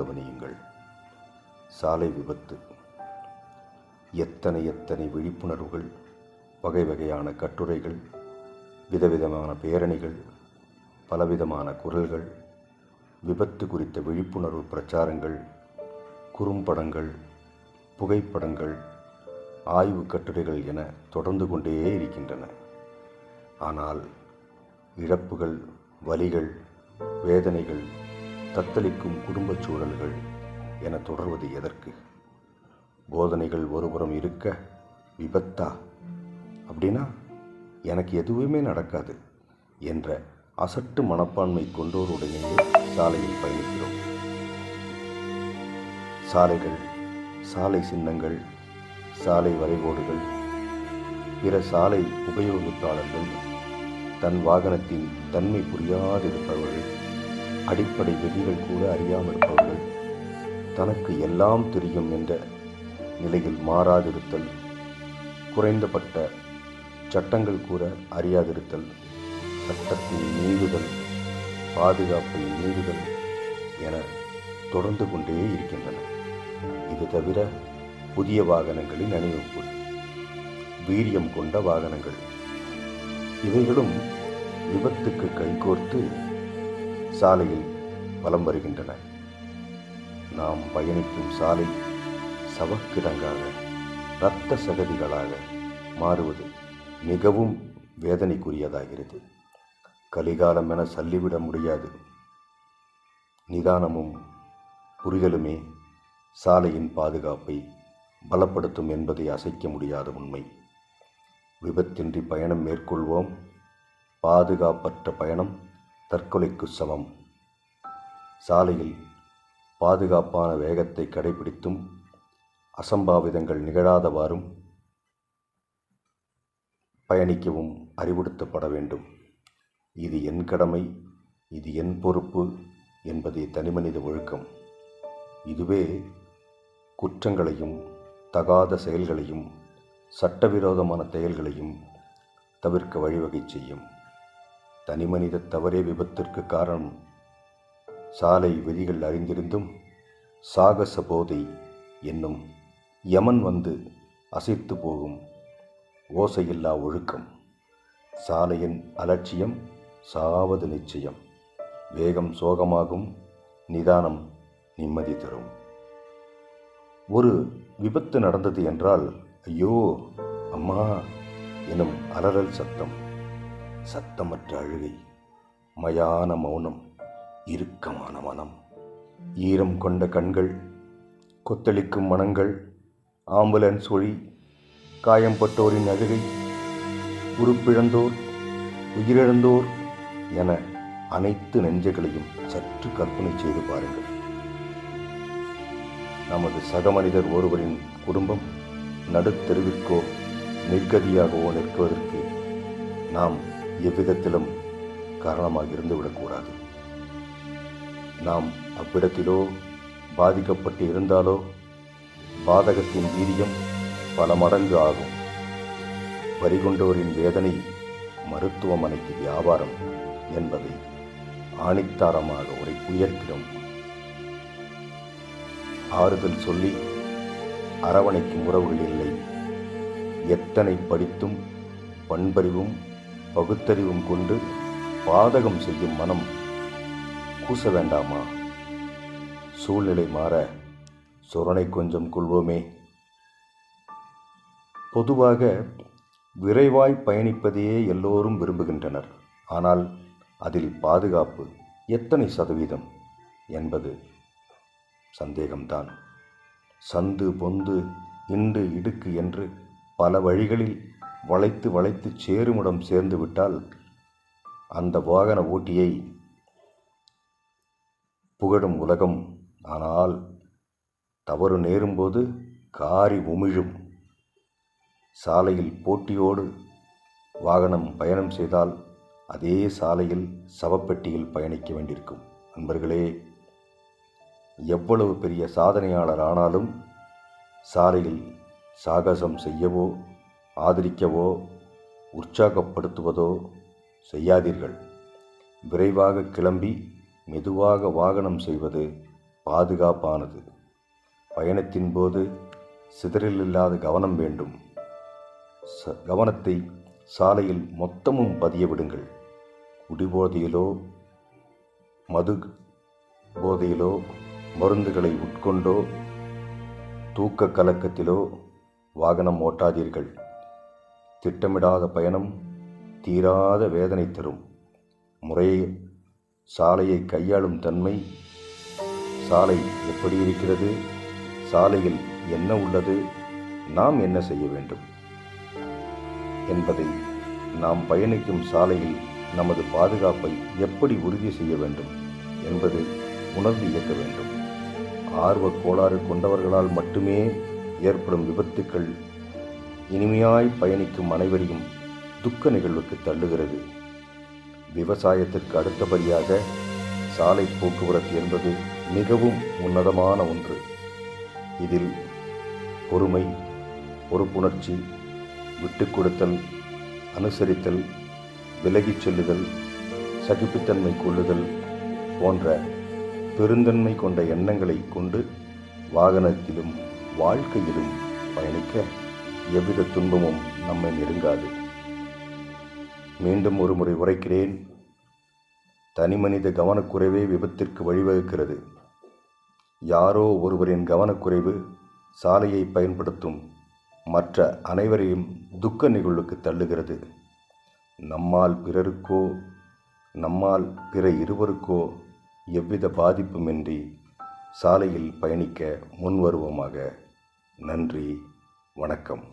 கவனியுங்கள். சாலை விபத்து. எத்தனை எத்தனை விழிப்புணர்வுகள், வகை வகையான கட்டுரைகள், விதவிதமான பேரணிகள், பலவிதமான குரல்கள், விபத்து குறித்த விழிப்புணர்வு பிரச்சாரங்கள், குறும்படங்கள், புகைப்படங்கள், ஆய்வு கட்டுரைகள் என தொடர்ந்து கொண்டே இருக்கின்றன. ஆனால் இழப்புகள், வலிகள், வேதனைகள், தத்தளிக்கும் குடும்பச் சூழல்கள் என தொடர்வது எதற்கு? போதனைகள் ஒருபுறம் இருக்க, விபத்தா அப்படின்னா எனக்கு எதுவுமே நடக்காது என்ற அசட்டு மனப்பான்மை கொண்டோருடனேயே சாலையில் பயணிக்கிறோம். சாலைகள், சாலை சின்னங்கள், சாலை வரைகோடுகள், பிற சாலை உபயோகிப்பாளர்கள், தன் வாகனத்தின் தன்மை புரியாதிருப்பவர்கள், அடிப்படை விதிகள் கூட அறியாமல் இருப்பவர்கள், தனக்கு எல்லாம் தெரியும் என்ற நிலையில் மாறாதிருத்தல், குறைந்தபட்ட சட்டங்கள் கூட அறியாதிருத்தல், சட்டத்தின் மீறுதல், பாதுகாப்பை மீறுதல் என தொடர்ந்து கொண்டே இருக்கின்றன. இது தவிர புதிய வாகனங்களின் அணிவகுப்பு, வீரியம் கொண்ட வாகனங்கள், இவைகளும் விபத்துக்கு கைகோர்த்து சாலையில் வலம் வருகின்றன. நாம் பயணிக்கும் சாலை சவக்கிடங்காக, இரத்த சகதிகளாக மாறுவது மிகவும் வேதனைக்குரியதாகிறது. கலிகாலம் என சொல்லிவிட முடியாது. நிதானமும் புரிதலுமே சாலையின் பாதுகாப்பை பலப்படுத்தும் என்பதை அசைக்க முடியாத உண்மை. விபத்தின்றி பயணம் மேற்கொள்வோம். பாதுகாப்பற்ற பயணம் தற்கொலைக்கு சமம். சாலையில் பாதுகாப்பான வேகத்தை கடைபிடித்தும் அசம்பாவிதங்கள் நிகழாதவாறும் பயணிக்கவும் அறிவுறுத்தப்பட வேண்டும். இது என் கடமை, இது என் பொறுப்பு என்பதே தனிமனித ஒழுக்கம். இதுவே குற்றங்களையும், தகாத செயல்களையும், சட்டவிரோதமான செயல்களையும் தவிர்க்க வழிவகை செய்யும். தனிமனித தவறே விபத்திற்கு காரணம். சாலை விதிகள் அறிந்திருந்தும் சாகச போதை என்னும் யமன் வந்து அசைத்து போகும் ஓசையில்லா ஒழுக்கம். சாலையின் அலட்சியம் சாவது நிச்சயம். வேகம் சோகமாகும், நிதானம் நிம்மதி தரும். ஒரு விபத்து நடந்தது என்றால் ஐயோ அம்மா எனும் அலறல் சத்தம், சத்தமற்ற அழுகை, மயான மௌனம், இறுக்கமான மனம், ஈரம் கொண்ட கண்கள், கொத்தளிக்கும் மனங்கள், ஆம்புலன்ஸ் ஒளி, காயம்பட்டோரின் அழுகை, உறுப்பிழந்தோர், உயிரிழந்தோர் என அனைத்து நெஞ்சங்களையும் சற்று கற்பனை செய்து பாருங்கள். நமது சக மனிதர் ஒருவரின் குடும்பம் நடுத்தெருவிற்கோ நிர்கதியாகவோ நிற்குவதற்கு நாம் எவ்விதத்திலும் காரணமாக இருந்துவிடக்கூடாது. நாம் அவ்விடத்திலோ பாதிக்கப்பட்டு இருந்தாலோ பாதகத்தின் வீரியம் பல மடங்கு ஆகும். வரிகொண்டோரின் வேதனை மருத்துவமனைக்கு வியாபாரம் என்பதை ஆணித்தாரமாக உயர்த்திடும். ஆறுதல் சொல்லி அரவணைக்கும் உறவுகள் இல்லை. எத்தனை படித்தும் பண்பறிவும் பகுத்தறிவும் கொண்டு பாதகம் செய்யும் மனம் கூச வேண்டாமா? சூழ்நிலை மாற சொரணை கொஞ்சம் கொள்வோமே. பொதுவாக விரைவாய் பயணிப்பதையே எல்லோரும் விரும்புகின்றனர். ஆனால் அதில் பாதுகாப்பு எத்தனை சதவீதம் என்பது சந்தேகம்தான். சந்து பொந்து இண்டு இடுக்கு என்று பல வழிகளில் வளைத்து வளைத்து சேருமிடம் சேர்ந்து விட்டால் அந்த வாகன ஓட்டியை புகழும் உலகம். ஆனால் தவறு நேரும்போது காரி உமிழும். சாலையில் போட்டியோடு வாகனம் பயணம் செய்தால் அதே சாலையில் சவப்பெட்டியில் பயணிக்க வேண்டியிருக்கும். நண்பர்களே, எவ்வளவு பெரிய சாதனையாளர் ஆனாலும் சாலையில் சாகசம் செய்யவோ ஆதரிக்கவோ உற்சாகப்படுத்துவதோ செய்யாதீர்கள். விரைவாக கிளம்பி மெதுவாக வாகனம் செய்வது பாதுகாப்பானது. பயணத்தின் போது சிதறல் இல்லாத கவனம் வேண்டும். கவனத்தை சாலையில் மொத்தமும் பதிய விடுங்கள். குடிபோதையிலோ மது போதையிலோ மருந்துகளை உட்கொண்டோ தூக்க கலக்கத்திலோ வாகனம் ஓட்டாதீர்கள். திட்டமிடாத பயணம் தீராத வேதனை தரும். முறையே சாலையை கையாளும் தன்மை, சாலை எப்படி இருக்கிறது, சாலையில் என்ன உள்ளது, நாம் என்ன செய்ய வேண்டும் என்பதை, நாம் பயணிக்கும் சாலையில் நமது பாதுகாப்பை எப்படி உறுதி செய்ய வேண்டும் என்பது உணர்ந்து இயக்க வேண்டும். ஆர்வக் கோளாறு கொண்டவர்களால் மட்டுமே ஏற்படும் விபத்துக்கள் இனிமையாய் பயணிக்கும் அனைவரையும் துக்க நிகழ்வுக்கு தள்ளுகிறது. விவசாயத்திற்கு அடுத்தபடியாக சாலை போக்குவரத்து என்பது மிகவும் உன்னதமான ஒன்று. இதில் பொறுமை, பொறுப்புணர்ச்சி, விட்டுக் கொடுத்தல், அனுசரித்தல், விலகிச் செல்லுதல், சகிப்புத்தன்மை கொள்ளுதல் போன்ற பெருந்தன்மை கொண்ட எண்ணங்களை கொண்டு வாகனத்திலும் வாழ்க்கையிலும் பயணிக்க எவ்வித துன்பமும் நம்மை நெருங்காது. மீண்டும் ஒரு முறை உரைக்கிறேன், தனிமனித கவனக்குறைவே விபத்திற்கு வழிவகுக்கிறது. யாரோ ஒருவரின் கவனக்குறைவு சாலையை பயன்படுத்தும் மற்ற அனைவரையும் துக்க நிகழ்வுக்கு தள்ளுகிறது. நம்மால் பிறருக்கோ, நம்மால் பிற இருவருக்கோ எவ்வித பாதிப்புமின்றி சாலையில் பயணிக்க முன்வருவோமாக. நன்றி, வணக்கம்.